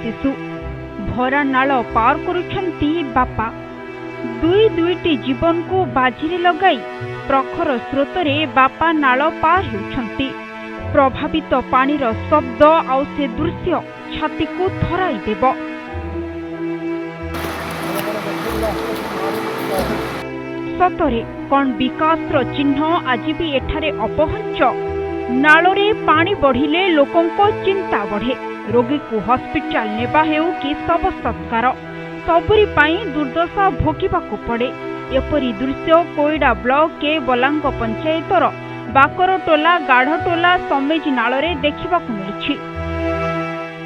शिशु भरा नाल पार करुछंती बापा दुईटी जीवन को बाजी लगाई प्रखर स्रोतरे बापा नाल पार होउछंती। प्रभावित पानीर शब्द आउ से दृश्य छाती को थराई देव। सतरे कौन विकासर चिन्ह आज भी एठारे अपहंच। नालरे पानी बढ़िले लोकंको चिंता बढ़े। रोगी को हॉस्पिटल नेबा हेउ कि शव सत्कार सबुरी पाई दुर्दशा भोगिबाकू पड़े। एपरी दृश्य कोईडा ब्लॉक के बलांग पंचायतर बाकरटोला गाढ़टोला समेज नालरे देखिबाकू मिलिछि।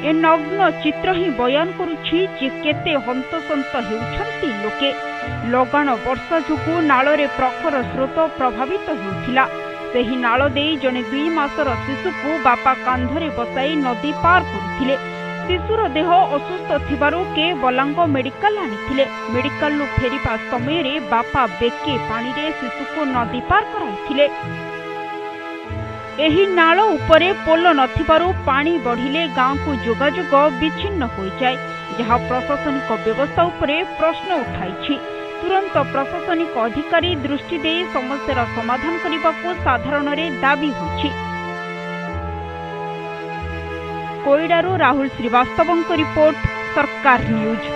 ए नग्न चित्र ही बयान करुछि जे केते हंतसंत हेउछंती लोके। लगाण वर्षा जोगु नालरे प्रखर स्रोत प्रभावित हेउथिला। सेही नाल देई जने 2 मासर शिशु को बापा कांधरे बसाई नदी पार करुथिले। शिशुर देह असुस्थ थिबारु के बलांग मेडिकल आनिथिले। मेडिकल नु फेरिबा समय रे बापा बेके पानी रे शिशु को नदी पार कराइथिले। एही नाल उपरे पोल नथिबारु पानी बढ़िले गाँव को जोगाजोग विच्छिन्न हो जाए, जहाँ प्रशासनिक व्यवस्था उपरे प्रश्न उठाइछि। तुरंत प्रशासनिक अधिकारी दृष्टि दे समस्यार समाधान करने साधारण दाबी होछि। कोईडारू राहुल श्रीवास्तव रिपोर्ट, सरकार न्यूज।